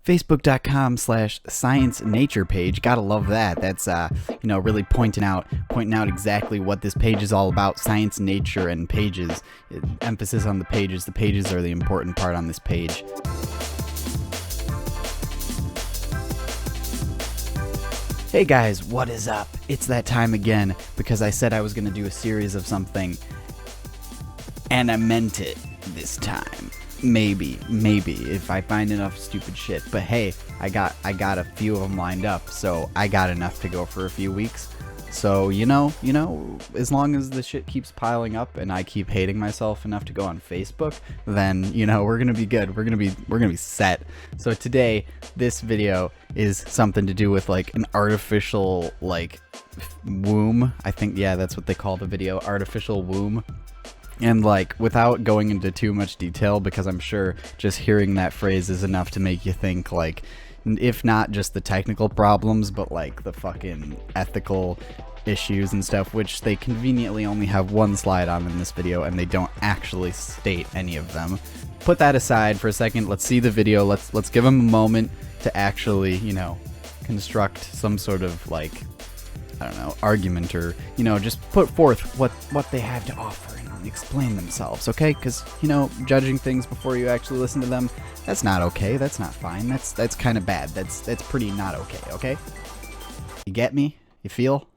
Facebook.com/science nature page. Gotta love that. That's really pointing out exactly what this page is all about. Science, nature, and pages. Emphasis on the pages. The pages are the important part on this page. Hey guys, what is up? It's that time again, because I said I was gonna do a series of something, and I meant it this time. Maybe, if I find enough stupid shit. But hey, I got a few of them lined up, so I got enough to go for a few weeks. So you know, as long as the shit keeps piling up and I keep hating myself enough to go on Facebook, then we're gonna be good. We're gonna be set. So today, this video is something to do with like an artificial womb. I think, yeah, that's what they call the video, artificial womb. And without going into too much detail, because I'm sure just hearing that phrase is enough to make you think if not just the technical problems, but the fucking ethical issues and stuff, which they conveniently only have one slide on in this video, and they don't actually state any of them. Put that aside for a second. Let's see the video. Let's give them a moment to actually, construct some sort of I don't know, argument, or just put forth what they have to offer and explain themselves, okay? Because judging things before you actually listen to them, that's not okay. That's not fine. That's kind of bad. That's pretty not okay? You get me? You feel?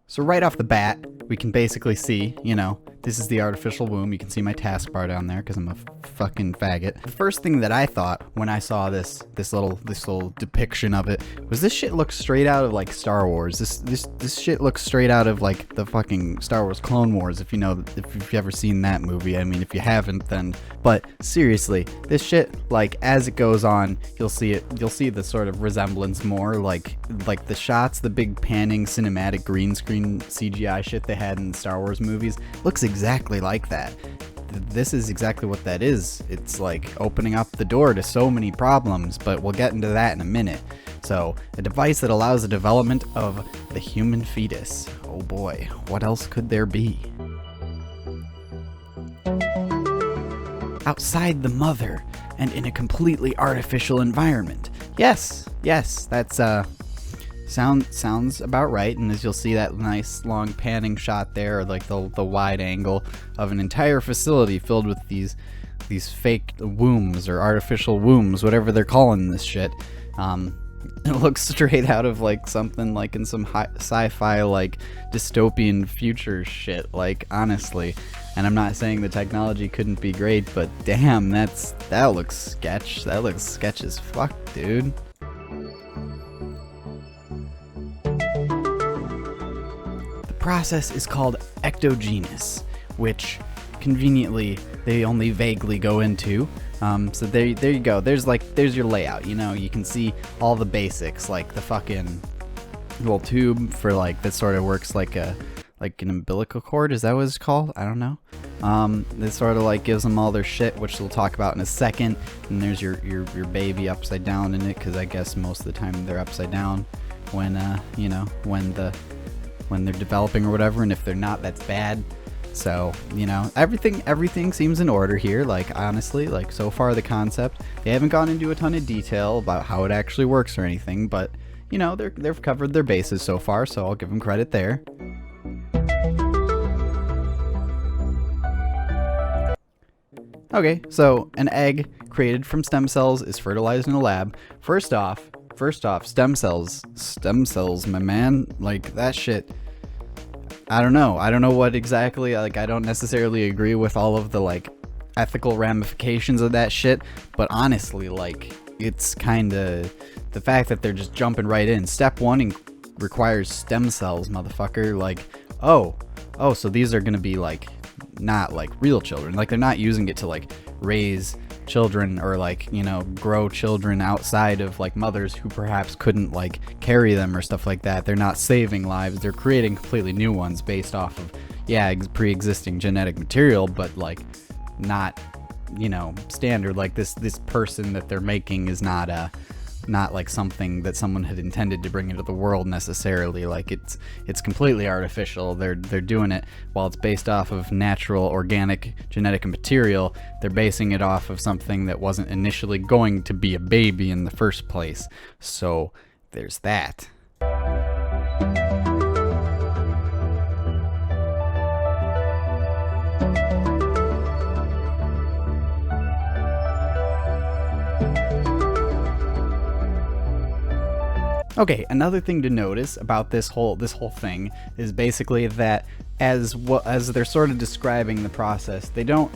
So right off the bat, we can basically see, this is the artificial womb. You can see my taskbar down there because I'm a fucking faggot. The first thing that I thought when I saw this little depiction of it was, this shit looks straight out of Star Wars. This shit looks straight out of the fucking Star Wars Clone Wars, if you've ever seen that movie. I mean, if you haven't, then, but seriously, this shit, as it goes on, you'll see the sort of resemblance more, like the shots, the big panning cinematic green screen CGI shit they had in the Star Wars movies looks exactly like that. This is exactly what that is. It's opening up the door to so many problems, but we'll get into that in a minute. So, a device that allows the development of the human fetus. Oh boy, what else could there be? Outside the mother and in a completely artificial environment. Yes, that's sounds about right. And as you'll see, that nice long panning shot there, or the wide angle of an entire facility filled with these fake wombs or artificial wombs, whatever they're calling this shit. It looks straight out of something in some sci-fi dystopian future shit, honestly. And I'm not saying the technology couldn't be great, but damn, that looks sketch. That looks sketch as fuck, dude. The process is called ectogenous, which conveniently they only vaguely go into. So there you go. There's your layout. You can see all the basics, the fucking little tube for that sort of works like an umbilical cord. Is that what it's called? I don't know. This sort of gives them all their shit, which we'll talk about in a second. And there's your baby upside down in it, because I guess most of the time they're upside down when when they're developing or whatever. And if they're not, that's bad. So, everything seems in order here. Honestly, so far the concept, they haven't gone into a ton of detail about how it actually works or anything, but they've covered their bases so far, so I'll give them credit there. Okay, so an egg created from stem cells is fertilized in a lab. First off, stem cells, my man, that shit. I don't know what exactly, I don't necessarily agree with all of the ethical ramifications of that shit, but honestly, it's kinda, the fact that they're just jumping right in. Step one requires stem cells, motherfucker. So these are gonna be not real children. They're not using it to raise children or grow children outside of mothers who perhaps couldn't carry them or stuff like that. They're not saving lives. They're creating completely new ones based off of pre-existing genetic material, but not standard. This person that they're making is not not like something that someone had intended to bring into the world necessarily. Like it's completely artificial. They're doing it while it's based off of natural, organic, genetic material. They're basing it off of something that wasn't initially going to be a baby in the first place. So there's that. Okay, another thing to notice about this whole thing is basically that as they're sort of describing the process, they don't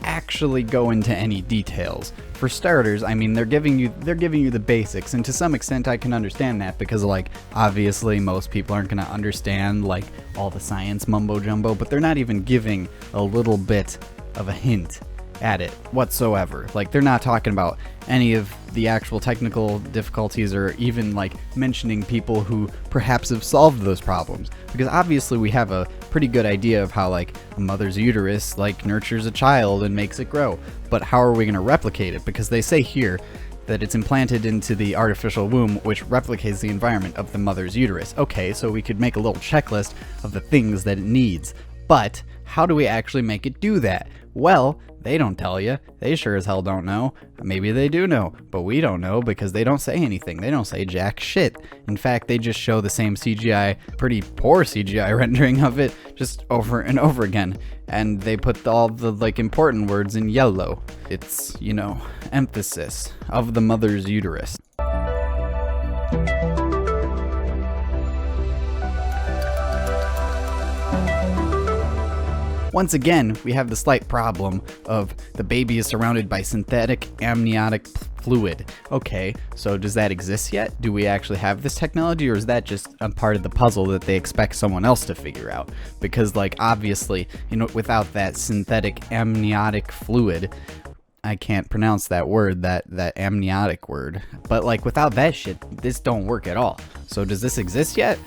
actually go into any details. For starters, I mean, they're giving you the basics, and to some extent I can understand that, because like obviously most people aren't going to understand like all the science mumbo jumbo, but they're not even giving a little bit of a hint at it whatsoever. Like, they're not talking about any of the actual technical difficulties, or even like mentioning people who perhaps have solved those problems, because obviously we have a pretty good idea of how like a mother's uterus like nurtures a child and makes it grow, but how are we going to replicate it? Because they say here that it's implanted into the artificial womb, which replicates the environment of the mother's uterus. Okay, so we could make a little checklist of the things that it needs, but how do we actually make it do that? Well, they don't tell you. They sure as hell don't know. Maybe they do know, but we don't know because they don't say anything. They don't say jack shit. In fact, they just show the same CGI, pretty poor CGI rendering of it, just over and over again. And they put all the like important words in yellow. It's, you know, emphasis of the mother's uterus. Once again, we have the slight problem of the baby is surrounded by synthetic amniotic fluid. Okay, so does that exist yet? Do we actually have this technology, or is that just a part of the puzzle that they expect someone else to figure out? Because like obviously, you know, without that synthetic amniotic fluid, I can't pronounce that word, that amniotic word, but like without that shit, this don't work at all. So does this exist yet?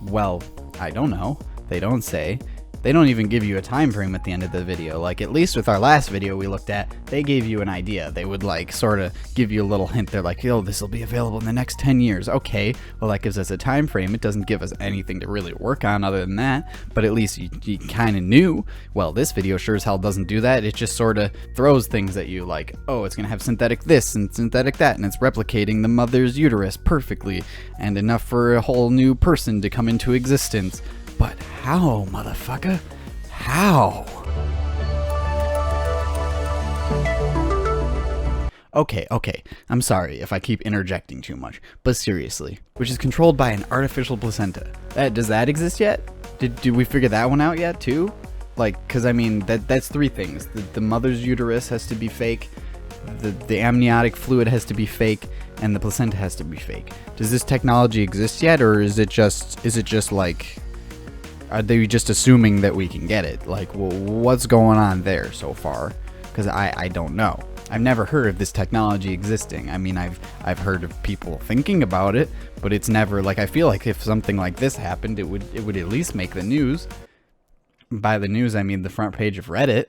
Well, I don't know. They don't say. They don't even give you a time frame at the end of the video. Like, at least with our last video we looked at, they gave you an idea. They would like sort of give you a little hint. They're like, yo, this will be available in the next 10 years. Okay, well that gives us a time frame. It doesn't give us anything to really work on other than that, but at least you kind of knew. Well, this video sure as hell doesn't do that. It just sort of throws things at you like, oh, it's gonna have synthetic this and synthetic that, and it's replicating the mother's uterus perfectly and enough for a whole new person to come into existence. But how, motherfucker? How? Okay, I'm sorry if I keep interjecting too much, but seriously, which is controlled by an artificial placenta. Does that exist yet? Did we figure that one out yet too? Like, cause I mean, that's three things. The mother's uterus has to be fake, the amniotic fluid has to be fake, and the placenta has to be fake. Does this technology exist yet, or is it just like, are they just assuming that we can get it? Like, well, what's going on there so far? Because I don't know. I've never heard of this technology existing. I mean, I've heard of people thinking about it, but it's never like, I feel like if something like this happened, it would at least make the news. By the news, I mean the front page of Reddit.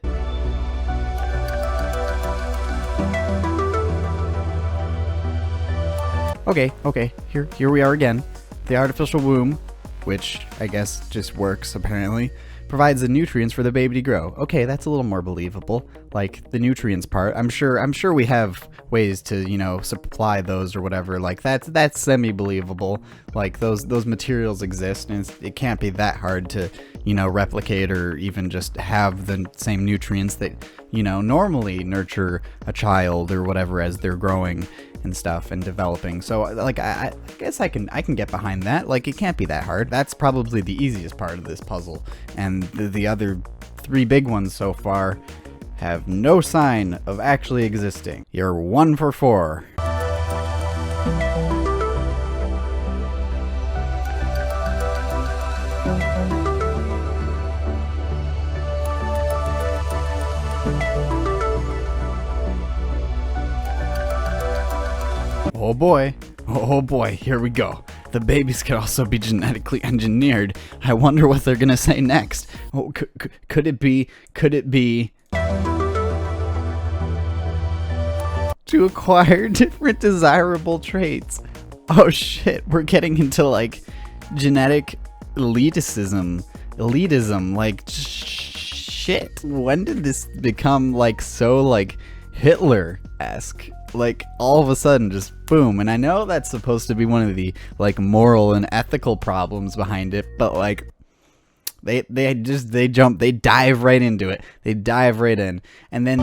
Okay, here we are again. The artificial womb, which I guess just works apparently, provides the nutrients for the baby to grow. Okay, that's a little more believable. Like the nutrients part, I'm sure we have ways to, you know, supply those or whatever. Like that's semi-believable. Like those materials exist, and it can't be that hard to, you know, replicate or even just have the same nutrients that, you know, normally nurture a child or whatever as they're growing and stuff and developing. So like I guess I can get behind that. Like, it can't be that hard. That's probably the easiest part of this puzzle, and the other three big ones so far have no sign of actually existing. You're 1 for 4. Oh boy, here we go. The babies could also be genetically engineered. I wonder what they're gonna say next. Oh, could it be to acquire different desirable traits. Oh shit, we're getting into like genetic elitism, like shit. When did this become like so like Hitler-esque? Like all of a sudden just boom. And I know that's supposed to be one of the like moral and ethical problems behind it, but like they dive right into it. They dive right in, and then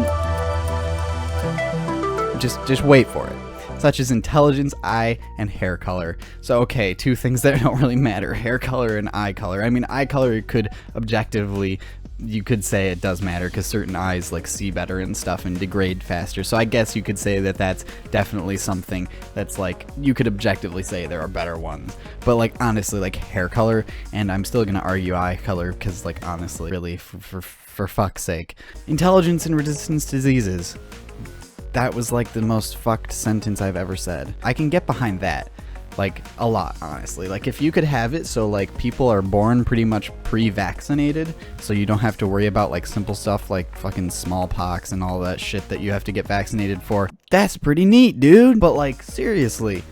just wait for it. Such as intelligence, eye, and hair color. So okay, two things that don't really matter: hair color and eye color. I mean, eye color could objectively, you could say it does matter because certain eyes like see better and stuff and degrade faster. So I guess you could say that that's definitely something that's like, you could objectively say there are better ones. But like honestly, like hair color, and I'm still gonna argue eye color because like honestly, really for fuck's sake, intelligence and resistance to diseases. That was like the most fucked sentence I've ever said. I can get behind that, like a lot, honestly. Like if you could have it so like people are born pretty much pre-vaccinated, so you don't have to worry about like simple stuff like fucking smallpox and all that shit that you have to get vaccinated for. That's pretty neat, dude. But like seriously,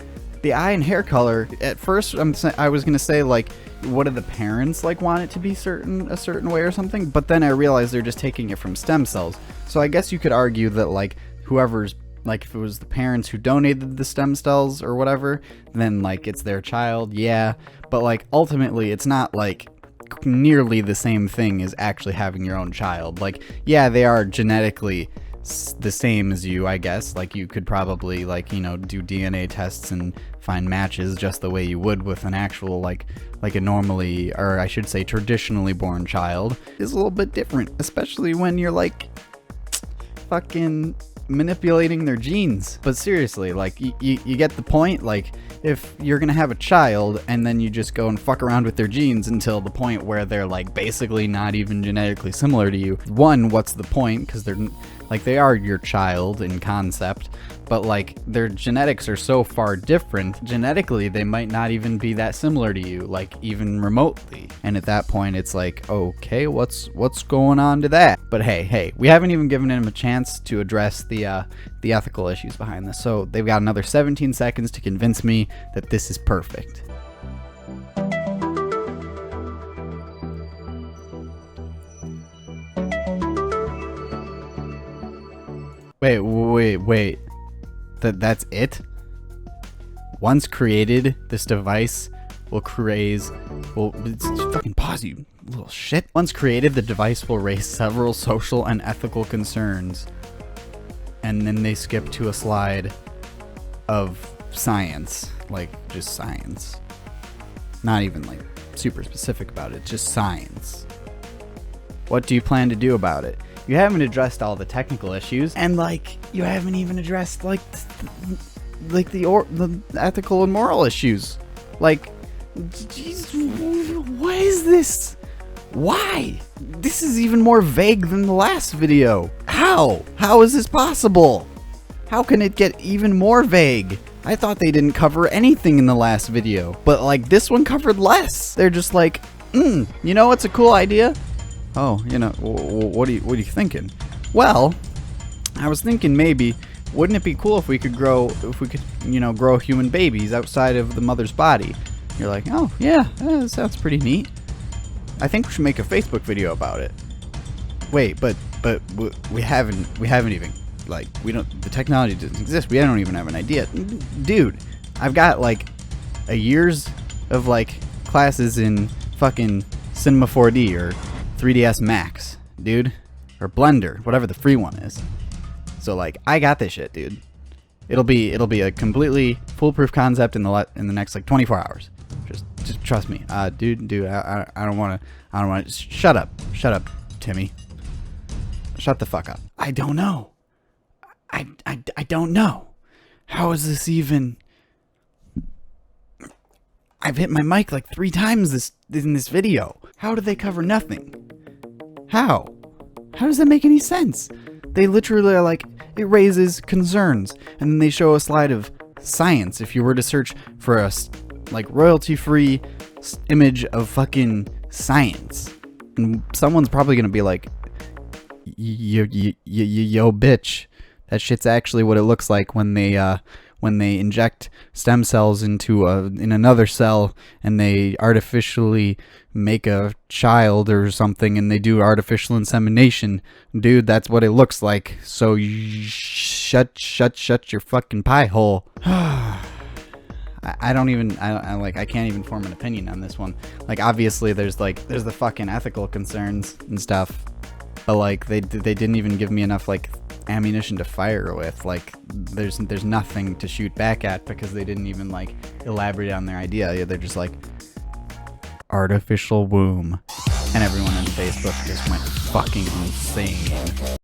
the eye and hair color, at first I was gonna say like, what do the parents like want it to be a certain way or something? But then I realized they're just taking it from stem cells. So I guess you could argue that like whoever's, like if it was the parents who donated the stem cells or whatever, then like it's their child, yeah. But like ultimately it's not like nearly the same thing as actually having your own child. Like yeah, they are genetically the same as you, I guess. Like you could probably like, you know, do DNA tests and find matches just the way you would with an actual like a normally, or I should say traditionally born child. Is a little bit different, especially when you're like fucking manipulating their genes. But seriously, like you get the point. Like if you're gonna have a child and then you just go and fuck around with their genes until the point where they're like basically not even genetically similar to you, one, what's the point? Because they're like, they are your child in concept, but like their genetics are so far different. Genetically, they might not even be that similar to you, like even remotely. And at that point, it's like, okay, what's going on to that? But hey, we haven't even given him a chance to address the ethical issues behind this. So they've got another 17 seconds to convince me that this is perfect. Wait. That's it? Once created, this device will fucking pause, you little shit. Once created, the device will raise several social and ethical concerns. And then they skip to a slide of science. Like, just science. Not even like super specific about it, just science. What do you plan to do about it? You haven't addressed all the technical issues, and like you haven't even addressed like the ethical and moral issues. Like, geez, what is this? Why? This is even more vague than the last video. How? How is this possible? How can it get even more vague? I thought they didn't cover anything in the last video, but like this one covered less. They're just like, you know what's a cool idea? Oh, you know, what are you thinking? Well, I was thinking maybe, wouldn't it be cool if we could grow human babies outside of the mother's body? You're like, oh yeah, that sounds pretty neat. I think we should make a Facebook video about it. Wait, but we haven't even, like, the technology doesn't exist. We don't even have an idea. Dude, I've got like a years of like classes in fucking Cinema 4D or 3ds Max, dude, or Blender, whatever the free one is. So like, I got this shit, dude. It'll be a completely foolproof concept in the next like 24 hours. Just trust me, dude. I don't want to. Shut up, Timmy. Shut the fuck up. I don't know. I don't know. How is this even? I've hit my mic like 3 times in this video. How do they cover nothing? How? How does that make any sense? They literally are like, it raises concerns, and then they show a slide of science. If you were to search for a like royalty-free image of fucking science, and someone's probably gonna be like, yo bitch, That shit's actually what it looks like when they inject stem cells into in another cell and they artificially make a child or something and they do artificial insemination. Dude, that's what it looks like. So shut your fucking pie hole. I can't even form an opinion on this one. Like, obviously there's the fucking ethical concerns and stuff, but like they didn't even give me enough like ammunition to fire with. Like, there's nothing to shoot back at because they didn't even like elaborate on their idea. They're just like, artificial womb, and everyone on Facebook just went fucking insane.